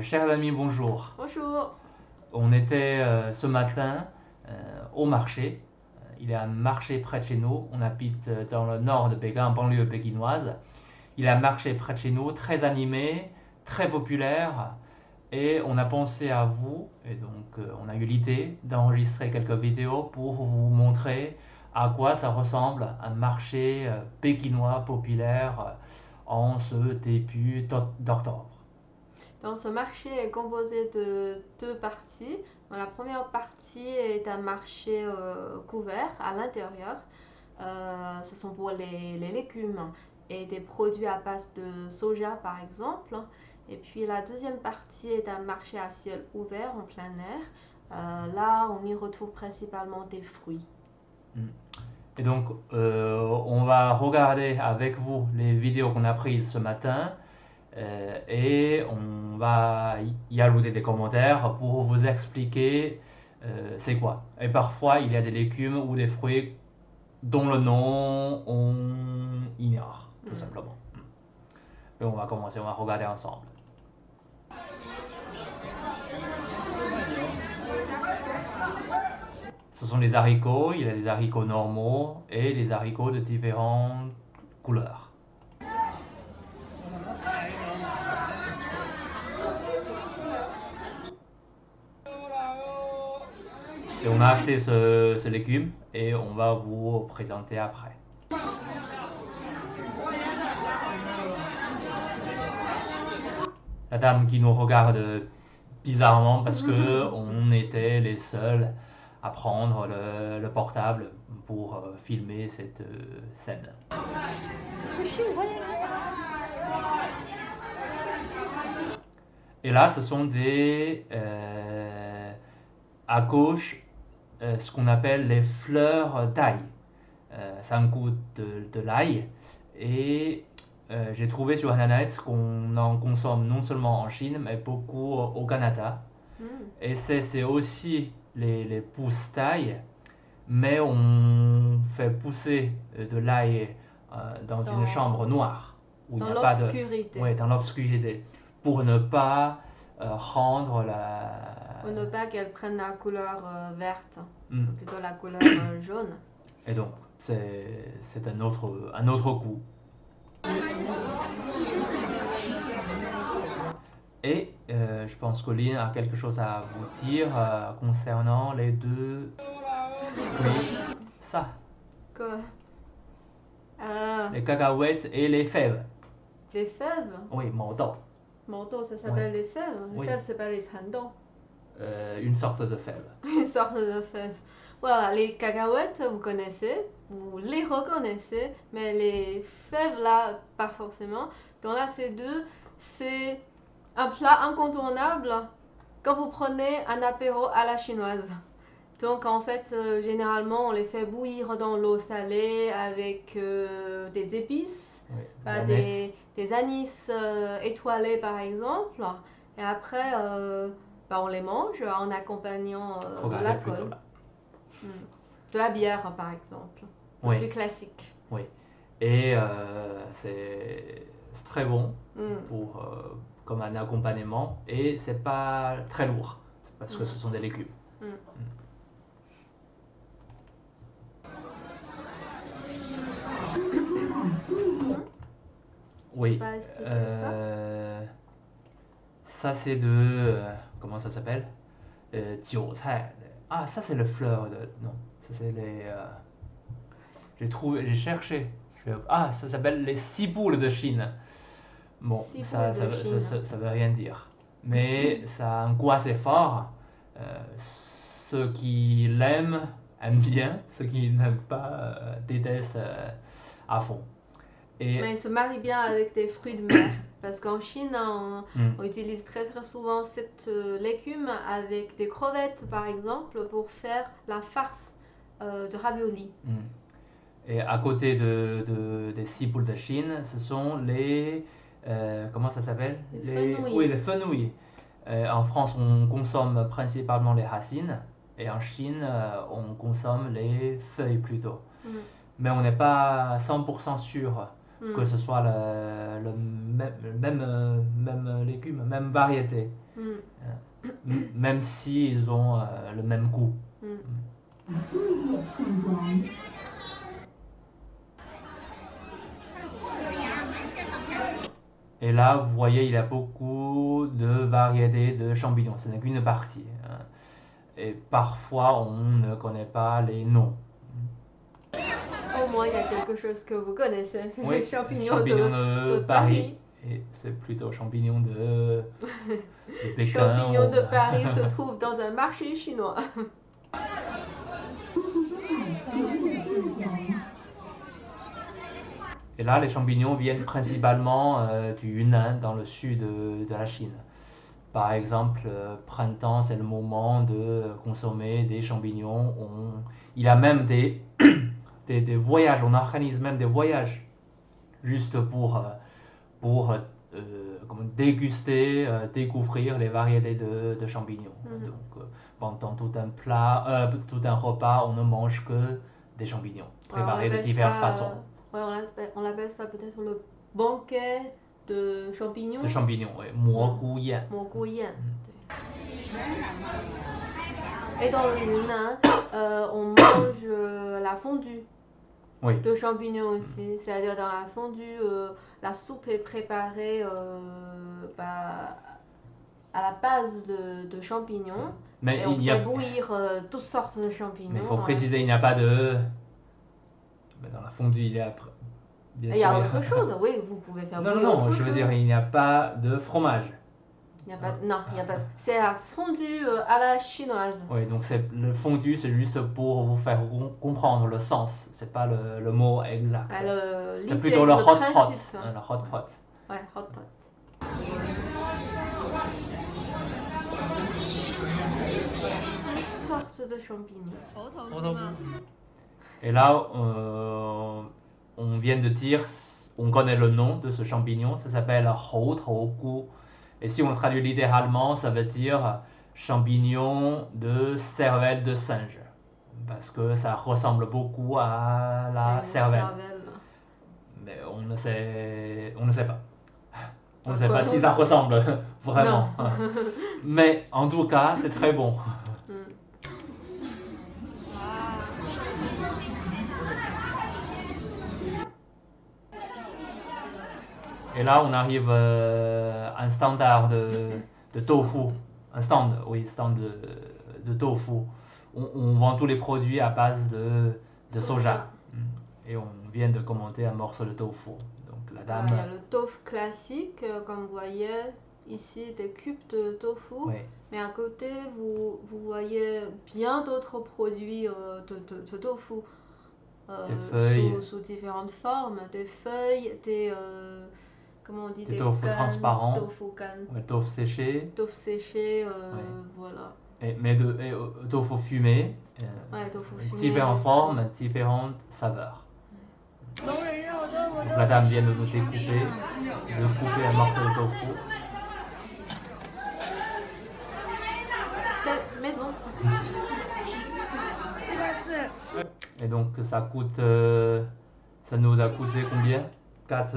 Chers amis, bonjour. Bonjour. On était ce matin au marché. Il y a un marché près de chez nous. On habite dans le nord de Pékin, en banlieue pékinoise. Il y a un marché près de chez nous, très animé, très populaire. Et on a pensé à vous, et donc on a eu l'idée d'enregistrer quelques vidéos pour vous montrer à quoi ça ressemble un marché pékinois populaire en ce début d'octobre. Donc, ce marché est composé de deux parties. Donc, la première partie est un marché couvert à l'intérieur. Ce sont pour les légumes et des produits à base de soja, par exemple. Et puis, la deuxième partie est un marché à ciel ouvert en plein air. Là, on y retrouve principalement des fruits. Mm. Et donc, on va regarder avec vous les vidéos qu'on a prises ce matin et on va y ajouter des commentaires pour vous expliquer c'est quoi. Et parfois, il y a des légumes ou des fruits dont le nom on ignore, tout Mm. simplement. Et on va commencer, on va regarder ensemble. Ce sont les haricots, il y a des haricots normaux et des haricots de différentes couleurs. Et on a acheté ce légume et on va vous présenter après. La dame qui nous regarde bizarrement parce que on était les seuls à prendre le portable pour filmer cette scène. Et là, ce sont à gauche, ce qu'on appelle les fleurs d'ail. C'est un goût de l'ail. Et j'ai trouvé sur Internet qu'on en consomme non seulement en Chine, mais beaucoup au Canada. Mm. Et c'est aussi les pousses d'ail, mais on fait pousser de l'ail dans une chambre Dans, noire, où il dans n'y a pas de... l'obscurité. Ouais, dans l'obscurité, pour ne pas rendre la... Pour ne pas qu'elle prenne la couleur verte, Hmm. plutôt la couleur jaune. Et donc, c'est un autre goût. Et je pense qu'Oline a quelque chose à vous dire concernant les deux. Oui, ça, Quoi? Ah, les cacahuètes et les fèves. les fèves. Oui, Mao. Morteau, ça Oui, s'appelle les fèves. Les oui. fèves, c'est pas les trandons. Une sorte de fève. Une sorte de fève. Voilà, les cacahuètes, vous connaissez, vous les reconnaissez, mais les fèves, là, pas forcément. Donc là, ces deux, c'est un plat incontournable quand vous prenez un apéro à la chinoise. Donc en fait, généralement, on les fait bouillir dans l'eau salée avec des épices, Oui, bah, Danette. des anis étoilés par exemple. Et après, bah, on les mange en accompagnant de Regardez plutôt l'alcool. là. Mm. De la bière par exemple, le Oui, plus classique. oui. Et c'est très bon Mm. pour, comme un accompagnement et c'est pas très lourd parce que Mm. ce sont des légumes. Mm. Mhm. Oui. Pas expliquer ça. Ça c'est comment ça s'appelle? 韭菜. Ah, ça c'est le fleur de. Non, ça c'est les. J'ai trouvé, j'ai cherché. Ah, ça s'appelle les ciboules de Chine. Bon, Ciboule de Chine. ça veut rien dire. Mais ça a un goût assez fort. Euh, Ceux qui l'aiment aiment bien, ceux qui n'aiment pas détestent à fond. Et Mais il se marie bien avec des fruits de mer. Parce qu'en Chine, on hmm, utilise très très souvent cette légume avec des crevettes, par exemple, pour faire la farce de ravioli. hmm. Et à côté des ciboules de Chine, ce sont les. Comment ça s'appelle? Des Oui, fenouils. les fenouils. En France, on consomme principalement les racines. Et en Chine, on consomme les feuilles plutôt. Mm. Mais on n'est pas 100% sûr que ce soit le même légume, même variété, Mm. même s'ils ont le même goût. Mm. Et là, vous voyez, il y a beaucoup de variétés de champignons. Ce n'est qu'une partie, hein. Et parfois, on ne connaît pas les noms. Au moins, il y a quelque chose que vous connaissez. C'est Oui, les champignons champignons de de Paris. Et c'est plutôt champignons de Pékin. Champignons de Paris se trouvent dans un marché chinois. Et là, les champignons viennent principalement du Yunnan, dans le sud de la Chine. Par exemple, printemps, c'est le moment de consommer des champignons. Il y a même des voyages, on organise même des voyages juste pour déguster, découvrir les variétés de champignons. Donc, pendant tout un plat, tout un repas, on ne mange que des champignons, préparés de différentes façons. Ouais, on l'appelle ça peut-être le banquet de champignons. De champignons, oui. Mo yan. Mo yan. Et dans le Yunnan, on mange la fondue de champignons aussi. C'est-à-dire dans la fondue, la soupe est préparée à la base de champignons. Mais et on fait bouillir toutes sortes de champignons. Mais il faut préciser, il n'y a pas de... Dans la fondue, il y a... Il y a autre chose, oui, vous pouvez faire bouillir Non, autre chose. je veux dire, il n'y a pas de fromage. Il n'y a pas. C'est la fondue à la chinoise. Oui, donc le fondu, c'est juste pour vous faire comprendre le sens. C'est pas le mot exact. C'est plutôt le hot pot. Le hot pot. Ouais, hot pot. Toutes sortes de champignons. Et là, on vient de dire, on connaît le nom de ce champignon, ça s'appelle hou tou gu. Et si on le traduit littéralement, ça veut dire champignon de cervelle de singe. Parce que ça ressemble beaucoup à la cervelle. Mais on ne sait pas. On ne sait pas si ça ressemble vraiment. Mais en tout cas, c'est très bon. Et là, on arrive à un standard de tofu. Un stand, oui, stand de tofu. On vend tous les produits à base de soja. Et on vient de commenter un morceau de tofu. Donc la dame... Il y a le tofu classique, comme vous voyez ici, des cubes de tofu. Oui. Mais à côté, vous voyez bien d'autres produits de tofu. Des feuilles. Sous différentes formes. Des feuilles, comment on dit, des tofu transparents. Tofu can. Ouais, tofu séché. Tofu séché, voilà. Mais tofu fumé. Tofu fumé. Différentes formes, différentes saveurs. Donc la dame vient de nous découper, un morceau de tofu. Maison. Et donc ça nous a coûté combien 4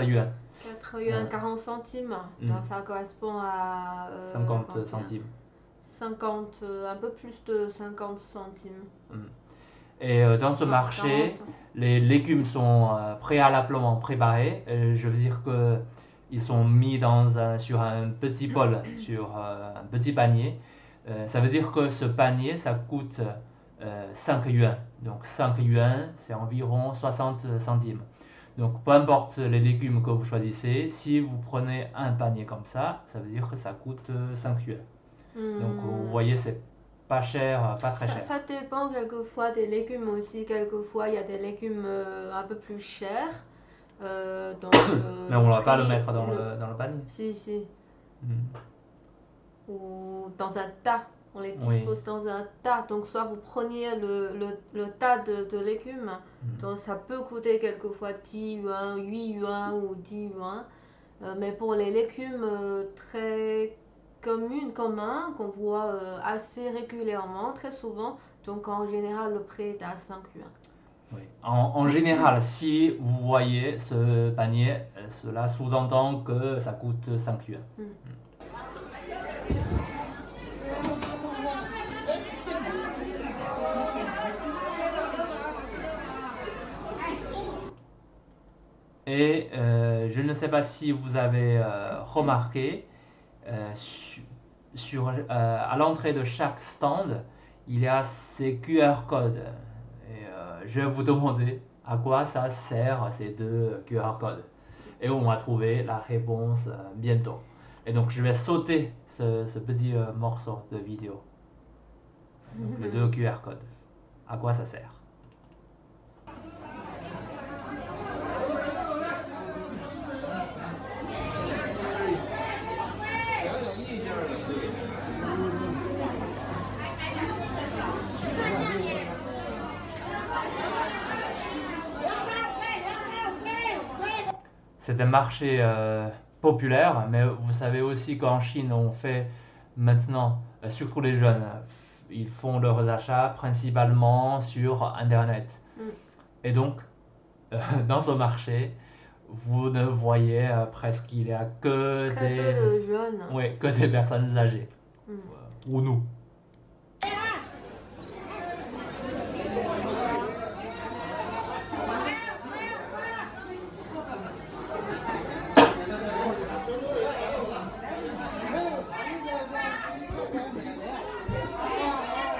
yuan. 4 yuan, 40 centimes. Donc ça correspond à 50 centimes. 50, un peu plus de 50 centimes. Et dans ce marché, 40. Les légumes sont préalablement préparés. Je veux dire qu'ils sont mis sur un petit bol, sur un petit panier. Ça veut dire que ce panier, ça coûte 5 yuan. Donc 5 yuan, c'est environ 60 centimes. Donc peu importe les légumes que vous choisissez, si vous prenez un panier comme ça veut dire que ça coûte 5 yuan. Donc vous voyez, c'est pas cher, pas très cher. Ça dépend quelquefois des légumes aussi. Quelquefois, il y a des légumes un peu plus chers. Mais on ne va pas le mettre dans le panier. Si. Ou dans un tas. On les dispose dans un tas. Donc soit vous preniez le tas de légumes. Donc ça peut coûter quelquefois 10 yuan, 8 yuan ou 10 yuan. Mais pour les légumes très communs qu'on voit assez régulièrement, très souvent, donc en général le prix est à 5 yuan. Oui. En général, si vous voyez ce panier, cela sous-entend que ça coûte 5 yuan. Et je ne sais pas si vous avez remarqué, à l'entrée de chaque stand, il y a ces QR codes. Et je vais vous demander à quoi ça sert ces deux QR codes. Et on va trouver la réponse bientôt. Et donc je vais sauter ce petit morceau de vidéo. Donc les deux QR codes. À quoi ça sert? C'est un marché populaire, mais vous savez aussi qu'en Chine, on fait maintenant, surtout les jeunes, ils font leurs achats principalement sur Internet. Et donc, dans ce marché, vous ne voyez presque il y a que Très peu de jeunes. oui, que des personnes âgées. Ou nous.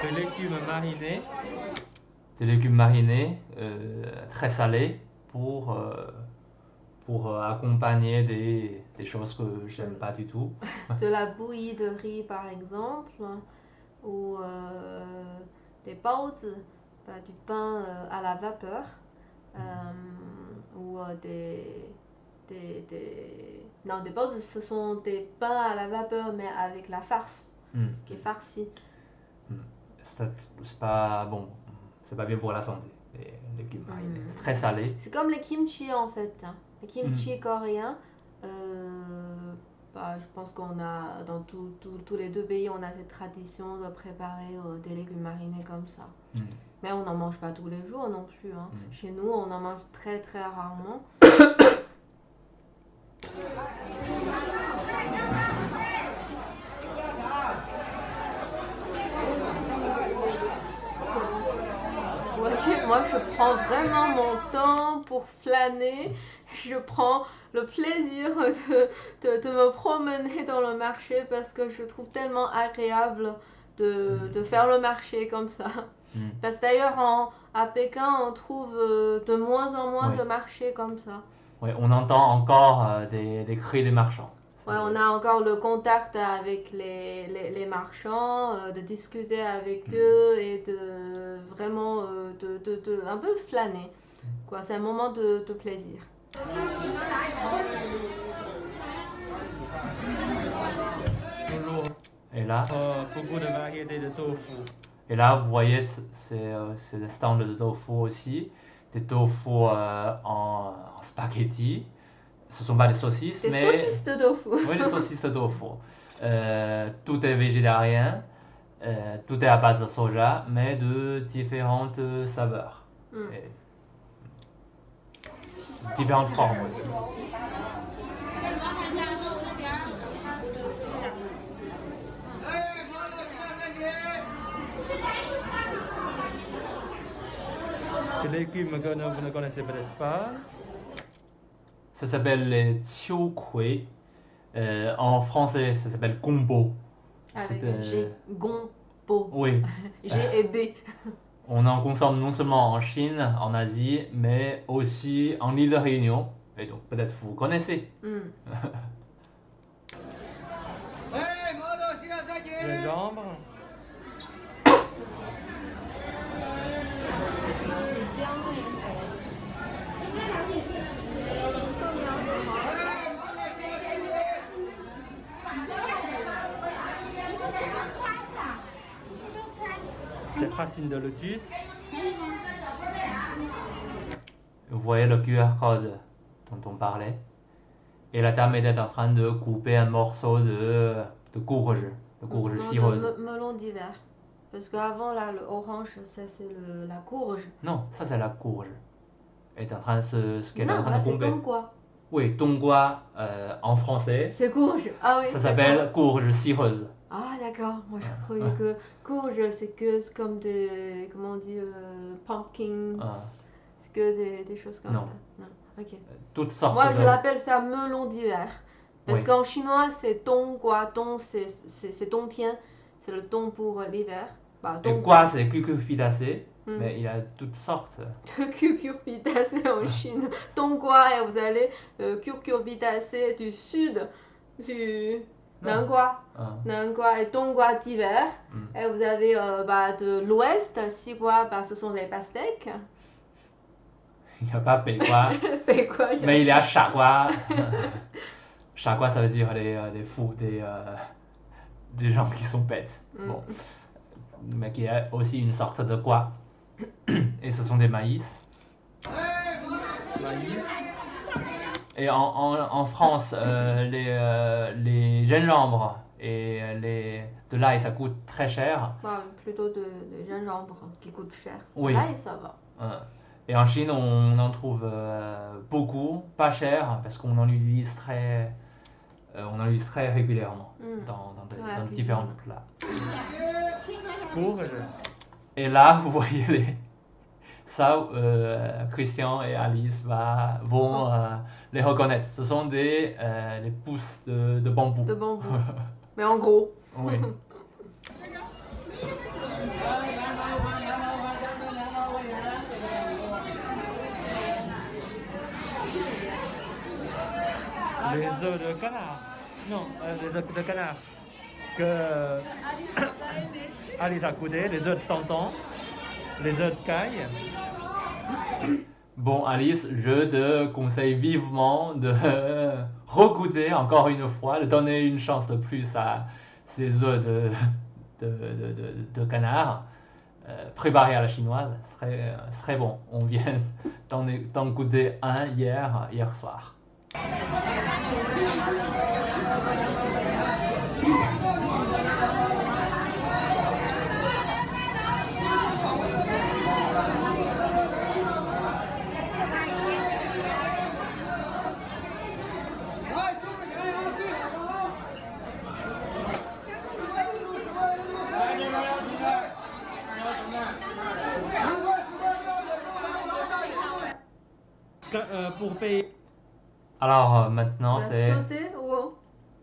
Des légumes marinés. Des légumes marinés, très salés, pour accompagner des choses que j'aime pas du tout. De la bouillie de riz par exemple, ou des baozi, du pain à la vapeur, ou Non, des baozi, ce sont des pains à la vapeur mais avec la farce, qui est farcie. C'est pas bon, c'est pas bien pour la santé, les légumes marinés. C'est très salé. C'est comme les kimchi en fait. Les kimchi coréens, je pense qu'on a, dans tous les deux pays, on a cette tradition de préparer des légumes marinés comme ça. Mais on n'en mange pas tous les jours non plus. Chez nous, on en mange très très rarement. Moi, je prends vraiment mon temps pour flâner. Je prends le plaisir de me promener dans le marché parce que je trouve tellement agréable de faire le marché comme ça. Parce que d'ailleurs, à Pékin, on trouve de moins en moins de marchés comme ça. Oui, on entend encore des cris des marchands. Ouais, on a encore le contact avec les marchands, de discuter avec eux et de vraiment un peu flâner. Quoi, c'est un moment de plaisir. Et là, beaucoup de variétés de tofu. Et là, vous voyez, c'est des stands de tofu aussi. Des tofu en spaghetti. Ce ne sont pas des saucisses, mais... Des saucisses de tofu. Oui, des saucisses de tofu. Tout est végétarien, tout est à base de soja, mais de différentes saveurs. Et différentes formes aussi. Des légumes que vous ne connaissez peut-être pas. Ça s'appelle les qiu-kui. En français, ça s'appelle gombo. Avec un G, gombo. Oui. G et B. On en consomme non seulement en Chine, en Asie, mais aussi en île de Réunion. Et donc peut-être vous connaissez. Gingembre. Des racines de lotus. Vous voyez le QR code dont on parlait. Et la dame était en train de couper un morceau de courge cireuse. Melon d'hiver. Parce qu'avant, là, le orange, ça, c'est la courge. Non, ça c'est la courge. Elle est en train de ce qu'elle est en Non, train là, de c'est bomber. tongkwa. Oui, tongwa en français, C'est courge. Ah oui, ça d'accord. s'appelle courge cireuse. Ah, d'accord. Moi, je croyais que courge, c'est que c'est comme des. Comment on dit pumpkin. Ah, C'est que des choses comme Non. ça. Non, ok. toutes sortes Moi, je de. l'appelle ça melon d'hiver. Parce Oui. qu'en chinois, c'est tongkwa. Tong, c'est tongtian. C'est le ton pour l'hiver. Bah, Et tongkwa. quoi, c'est cucurbitacé, Hmm. mais il a toutes sortes. Cucurbitacé en Chine. Tongkwa, et vous allez cucurbitacé du sud, du Non. Nangua. Ah, Nangua et Tongkwa d'hiver. hmm. Et vous avez de l'ouest, Sigua, ce sont les pastèques. Il n'y a pas Peigua, Peigua, mais il y a Chagua. Chagua, ça veut dire des fous, des gens qui sont bêtes. Bon. Mais qui est aussi une sorte de quoi. Et ce sont des maïs. Et en France, les gingembres et de l'ail, ça coûte très cher. Bah, plutôt de gingembre qui coûte cher. Oui. Là, ça va. Et en Chine, on en trouve beaucoup, pas cher, parce qu'on en utilise très régulièrement dans la différents cuisine. plats. Courge. Et là, vous voyez ça, Christian et Alice vont les reconnaître. Ce sont des pousses de bambou. De bambou. Mais en gros. Oui. Les œufs de canard. Non, les œufs de canard. Que Alice a coudé, les œufs de 100 ans, les œufs de caille. Bon, Alice, je te conseille vivement de regoûter encore une fois, de donner une chance de plus à ces œufs de canard préparés à la chinoise. C'est très bon. On vient d'en goûter un hier soir. Pour payer. Alors maintenant Tu vas c'est. sauter ou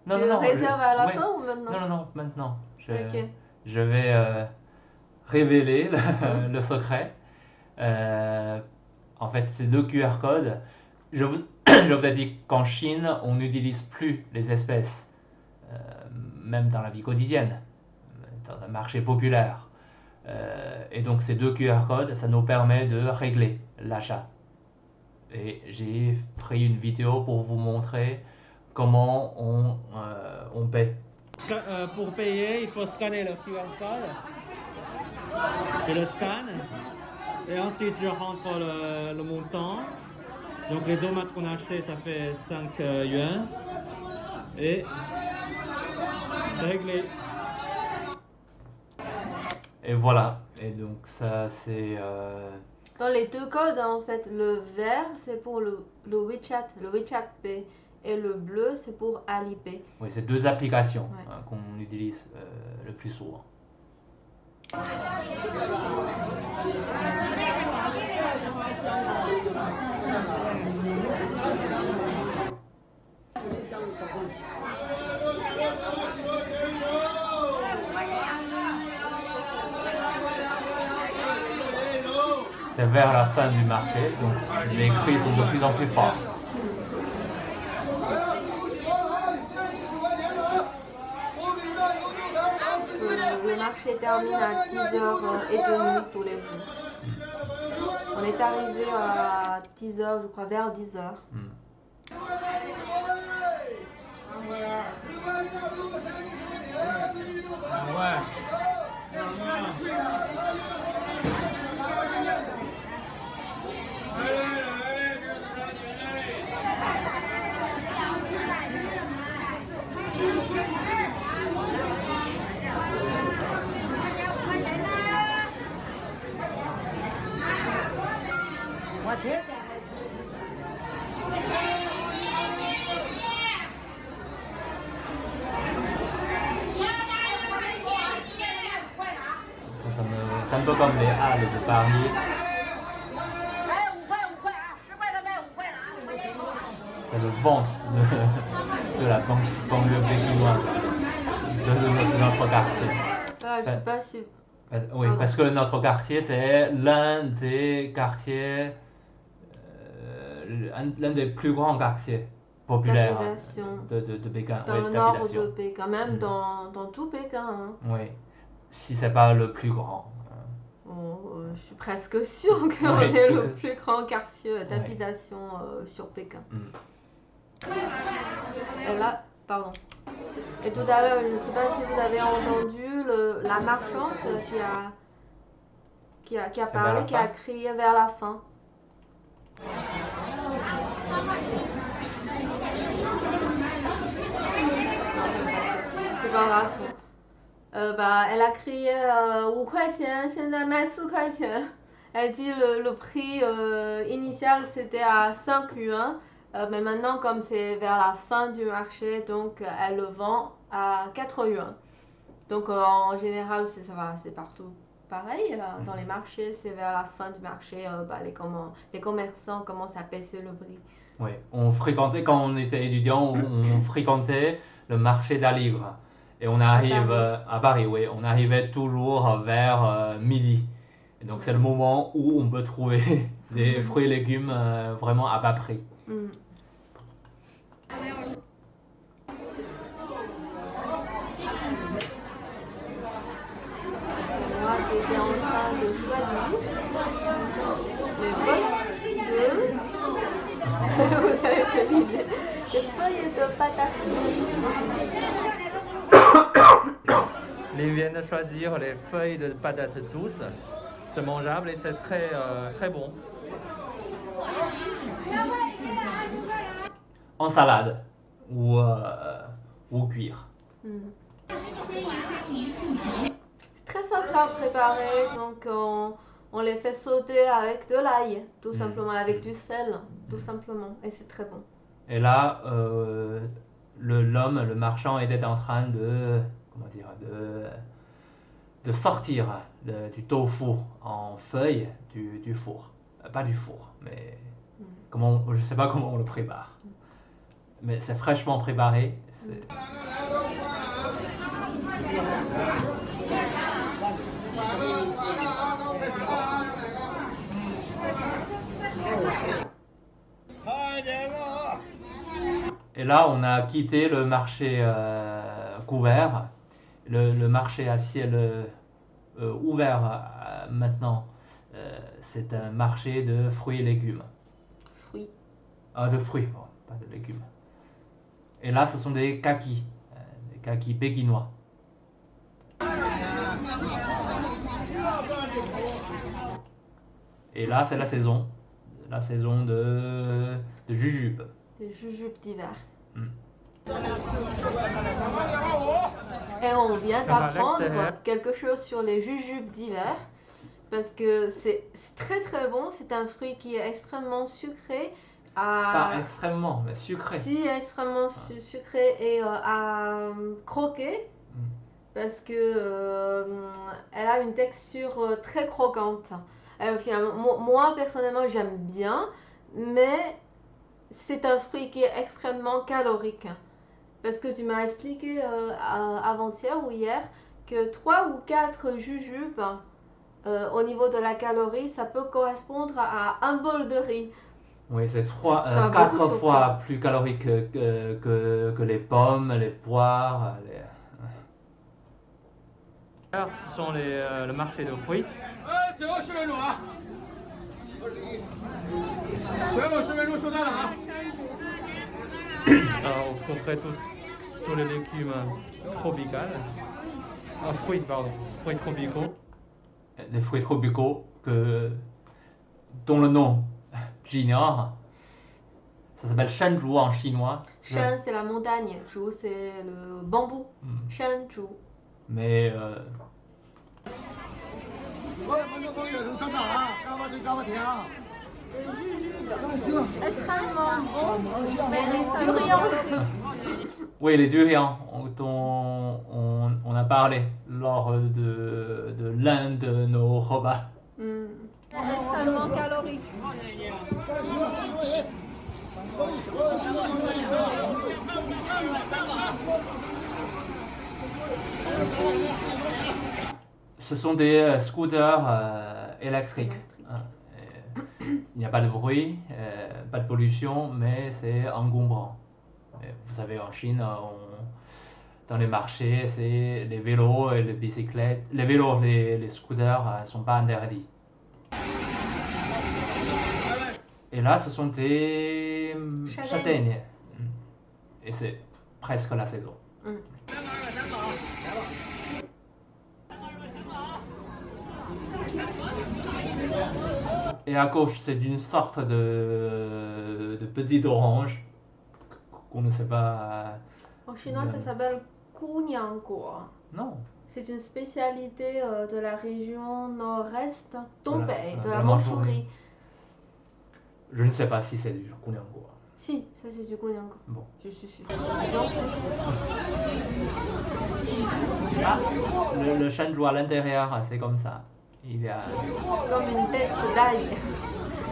Non, tu non, non. réserves à la ouais. fin ou maintenant? Non, non, non, maintenant. Ok. Je vais révéler le secret. En fait, ces deux QR codes. Je vous ai dit qu'en Chine, on n'utilise plus les espèces, même dans la vie quotidienne, dans un marché populaire. Et donc ces deux QR codes, ça nous permet de régler l'achat. Et j'ai pris une vidéo pour vous montrer comment on paie. Pour payer, il faut scanner le QR code. Je le scanne. Et ensuite, je rentre le montant. Donc les tomates qu'on a achetées, ça fait 5 yuan. Et c'est réglé. Et voilà. Et donc ça, c'est... Dans les deux codes, en fait, le vert, c'est pour le WeChat Pay. Et le bleu, c'est pour Alipay. Oui, c'est deux applications Ouais. qu'on utilise le plus souvent. C'est vers la fin du marché, donc les cris sont de plus en plus forts. Le marché termine à 10h30 tous les jours. On est arrivé à 10h, je crois, vers 10h. C'est un peu comme les Halles de Paris. C'est le ventre de la banlieue béquinoise, de notre quartier. Ah, je sais pas si. Oui, Pardon. parce que notre quartier, c'est l'un des quartiers, l'un des plus grands quartiers populaires D'habitation. de Pékin. Dans Oui, le nord d'habitation. de Pékin, même Mm. dans tout Pékin. Hein. Oui, si c'est pas le plus grand. Bon, je suis presque sûre qu'on Oui, est donc, le plus grand quartier d'habitation sur Pékin. Mm. Et là, pardon. Et tout à l'heure, je ne sais pas si vous avez entendu la marchande qui a C'est vers parlé, la qui a fin. crié vers la fin. C'est pas grave. Elle a crié 5块钱, 现在卖4块钱. Elle dit le prix initial c'était à 5 yuan, mais maintenant comme c'est vers la fin du marché, donc elle le vend à 4 yuan. Donc en général c'est partout pareil. Dans les marchés, c'est vers la fin du marché, les commerçants commencent à baisser le prix. Oui, on fréquentait, quand on était étudiant, on fréquentait le marché d'Aligre. Et on arrive à Paris, oui, on arrivait toujours vers midi. Et donc c'est le moment où on peut trouver des fruits et légumes vraiment à bas prix. Mm. Moi, j'étais en train de choisir les bottes de... Vous avez fait l'idée. Des feuilles de patates. Lynn vient de choisir les feuilles de patates douces. C'est mangeable et c'est très bon. En salade ou cuire. Très simple à préparer, donc on les fait sauter avec de l'ail, tout simplement, avec du sel, tout simplement, et c'est très bon. Et là, le marchand était en train de sortir du tofu en feuilles du four. Pas du four, mais je sais pas comment on le prépare. Mais c'est fraîchement préparé. Et là, on a quitté le marché couvert, le marché à ciel ouvert maintenant. C'est un marché de fruits et légumes. Fruits. De fruits, bon, pas de légumes. Et là, ce sont des kakis pékinois. Et là, c'est la saison de jujubes. Des jujubes d'hiver. Mm. Et on vient d'apprendre l'extérieur. quelque chose sur les jujubes d'hiver, parce que c'est très très bon, c'est un fruit qui est extrêmement sucré. Pas extrêmement, mais sucré. Si, extrêmement sucré et à croquer, parce que elle a une texture très croquante. Finalement, moi personnellement j'aime bien, mais c'est un fruit qui est extrêmement calorique. Parce que tu m'as expliqué avant-hier ou hier que 3 ou 4 jujubes au niveau de la calorie, ça peut correspondre à un bol de riz. Oui, c'est Ça m'a 4 beaucoup fois plus calorique que les pommes, les poires. Ce sont le marché de fruits. Alors, vous trouverez tous les légumes tropicaux. Fruits tropicaux. Des fruits tropicaux dont le nom j'ignore. Ça s'appelle shanzhu en chinois. Shan, c'est la montagne. Zhu, c'est le bambou. Shanzhu. Mais Extrêmement bon, mais les durians. Oui, les durians dont on a parlé lors de l'un de nos repas. Extrêmement calorique. Ce sont des scooters électriques. Hein. Il n'y a pas de bruit, pas de pollution, mais c'est encombrant. Vous savez, en Chine, dans les marchés, c'est les vélos et les bicyclettes. Les vélos, les scooters ne sont pas interdits. Et là, ce sont des châtaignes. Et c'est presque la saison. Et à gauche, c'est une sorte de petite orange qu'on ne sait pas. En chinois, ça s'appelle Gunyangguo. Non. C'est une spécialité de la région nord-est, Dongbei, de la Manchurie. Mandchourie. Je ne sais pas si c'est du Gunyangguo. Si, ça c'est du Gunyangguo. Bon. Je suis sûre. Ah, le shanzhou à l'intérieur, c'est comme ça. Il y a Comme une tête d'ail,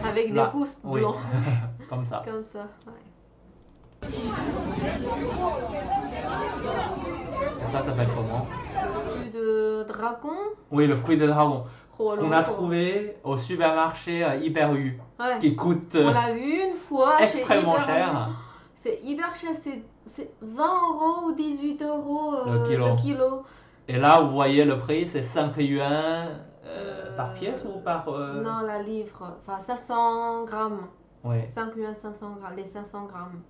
avec là, des pouces oui, blancs. comme ça. Comme ça, ouais. Et ça s'appelle comment? Plus de dragon. Oui, le fruit de dragon qu'on a Huolong. trouvé au supermarché Hyper U, Ouais. qui coûte On l'a vu une fois extrêmement chez Hyper cher. U. C'est hyper cher, c'est 20 € ou 18 € Le kilo. le kilo. Et là, vous voyez le prix, c'est 5 yuan par pièce ou par. Non, la livre. Enfin, 500 grammes. Oui, 5 yuan, 500 grammes. Les 500 grammes.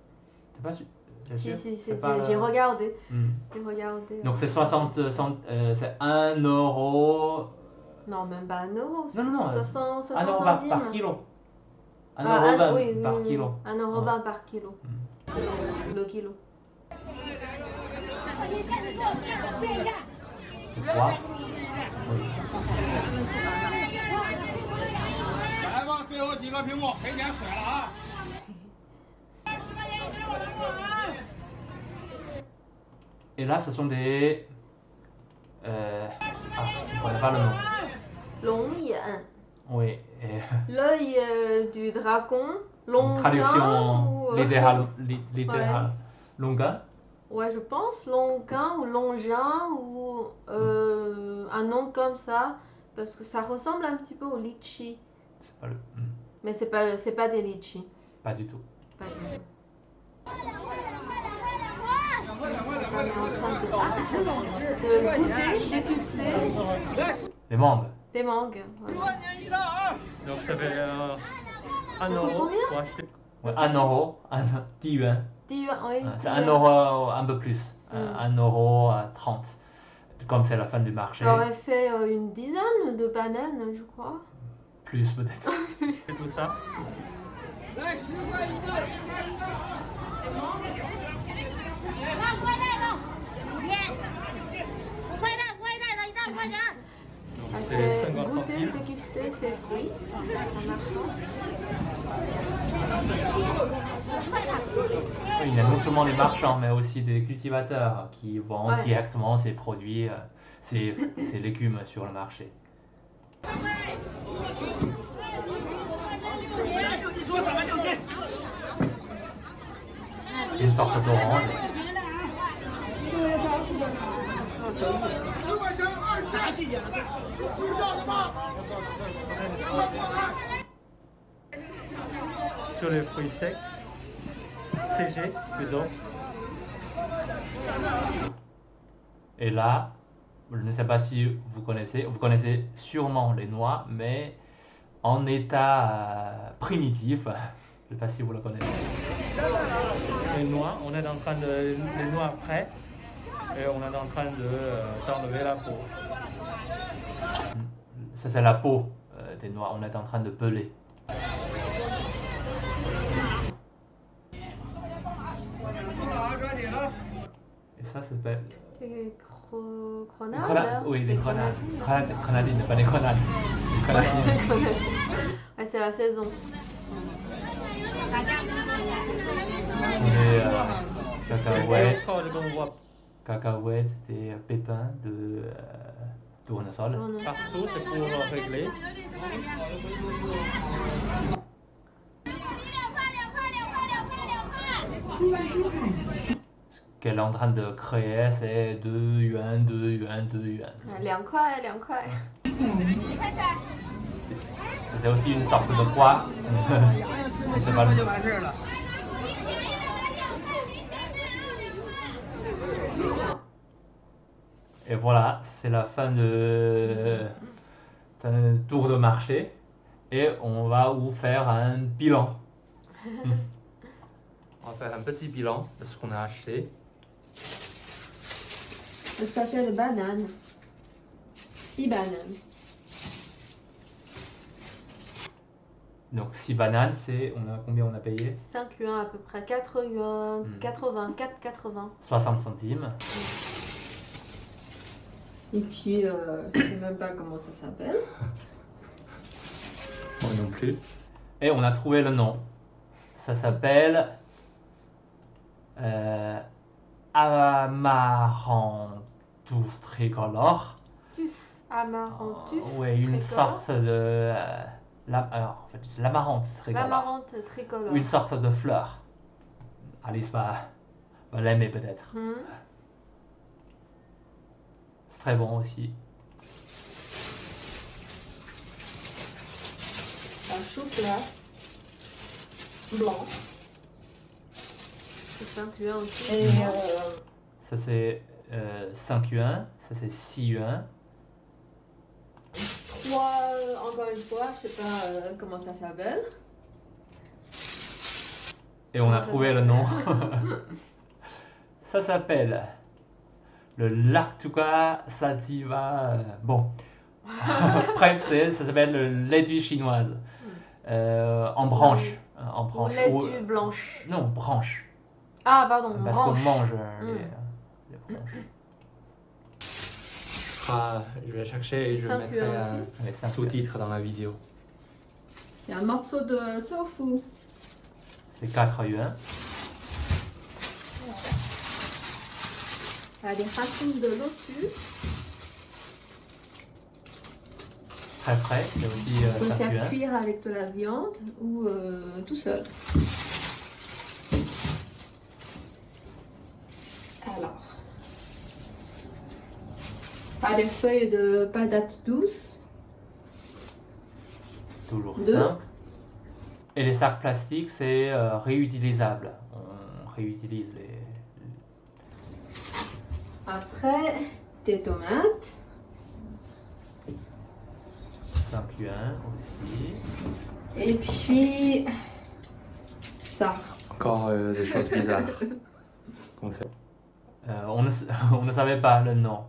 t'es pas sûr? T'es Si, sûr? si, C'est pas j'ai le- regardé. Hmm. J'ai regardé. Donc c'est 60, c'est 1 euro. Non, même pas 1 euro. Non, non, non. 60, 1 euro centimes. par kilo. 1 Ah, euro vingt oui, oui, par oui, kilo. 1 euro vingt par kilo. Le kilo. Je crois. Oui. 来吧，最后几个屏幕赔点水了啊！ Et là, ce sont des. Ah, je ne connais pas le nom. Longyan. Oui. Et L'œil du dragon. une Longan traduction ou, littérale. Littérale. Longan? Ouais, je pense Longan ou Longin ou un nom comme ça. Parce que ça ressemble un petit peu au litchi. C'est pas le. Mais c'est pas des litchis. Pas du tout. Pas du tout. On est en train de goûter, déguster Les mangues. des mangues. Voilà. Donc ça fait 1 coûte euro combien pour acheter. Ouais, 1 euro, 10 yuan. 10 yuan, oui. C'est 10 1 yuan. euro un peu plus. 1 euro 30. Comme c'est la fin du marché. J'aurais fait une dizaine de bananes, je crois. Plus peut-être. C'est tout ça. 来10块一个。快带的，5天，快带的，一袋快点儿。 Donc c'est Après 50 goûter, centimes. déguster ces fruits en marchant. Il y a non seulement les marchands, mais aussi des cultivateurs qui vendent Ouais. directement ces produits, ces légumes sur le marché. Une sorte d'orange. 10块钱2斤，不要的吗？给我过来！ Sur les fruits secs. CG plutôt. Et là, je ne sais pas si vous connaissez sûrement les noix, mais en état primitif. Je ne sais pas si vous le connaissez. Les noix, on est en train de. Les noix prêts. Et on est en train d'enlever la peau. Ça, c'est la peau des noix. On est en train de peler. Et ça s'appelle. Des Grenades. grenades. Oui, des Des grenades. Grenadines, pas des grenades. Des grenadines. Ouais, c'est la saison. Les cacahuètes, Encore qu'on voit cacahuètes, des pépins de tournesol. partout, c'est pour régler. Ce qu'elle est en train de créer, c'est 2 yuan, 2 yuan, 2 yuan. 2块2块。 C'est aussi une sorte de poids. C'est pas le- 就完事儿了。 Et voilà, c'est la fin d'un tour de marché. Et on va vous faire un bilan. On va faire un petit bilan de ce qu'on a acheté. Le sachet de bananes. 6 bananes. Donc 6 bananes, c'est combien on a payé? 5 yuan à peu près. 4 yuan. 80. 4,80. 60 centimes. Et puis, je sais même pas comment ça s'appelle. Moi non plus. Et on a trouvé le nom. Ça s'appelle Amaranthus tricolore. Amaranthus. Oui, une tricolore. sorte de. Alors, en fait, c'est l'amarante tricolore. L'amarante tricolore. Une sorte de fleur. Alice va l'aimer peut-être. C'est très bon aussi. Un chou-fleur. Blanc. C'est 5 yuan aussi. Et Ça c'est 5 yuan, ça c'est 6 yuan. 3, encore une fois, je sais pas comment ça s'appelle. Et on a trouvé le nom. Ça s'appelle le Lactuca sativa. Bon. Bref, ça s'appelle le laitue chinoise. En branche. En Ou branche. laitue blanche. Non, branche. Ah, pardon, Parce qu'on branche. mange les branches. Je vais chercher et je 5 mettrai yuan un aussi. Allez, 5 sous-titre dans la vidéo. Il y a un morceau de tofu. C'est 4 yuan. Il y a des racines de lotus. Très frais. C'est aussi On peut 5 faire yuan. cuire avec de la viande ou tout seul. Alors, pas des feuilles de patates douces. Toujours Deux. 5. Et les sacs plastiques, c'est réutilisable. On réutilise les. Après, des tomates. 5 yuan aussi. Et puis, ça. Encore des choses bizarres. Comme ça. On ne savait pas le nom.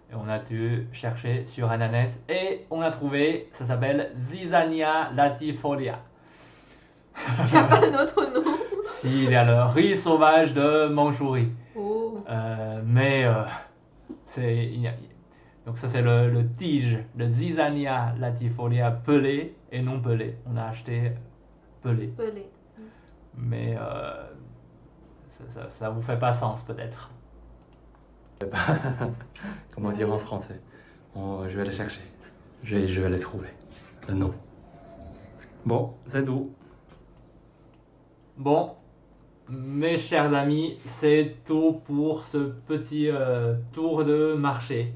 Et on a dû chercher sur Internet et on a trouvé, ça s'appelle Zizania latifolia. Il n'y a pas d'autre nom. Si, il y a le riz sauvage de Mandchourie. Oh. Donc ça c'est le tige, le Zizania latifolia pelé et non pelé. On a acheté pelé. Pelé. Mais ça vous fait pas sens peut-être. Comment dire en français? Je vais les chercher. Je vais les trouver. Le nom. Bon, c'est tout. Bon, mes chers amis, c'est tout pour ce petit tour de marché.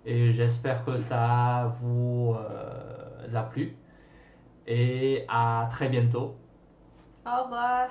Et j'espère que ça vous a plu. Et à très bientôt. Au revoir.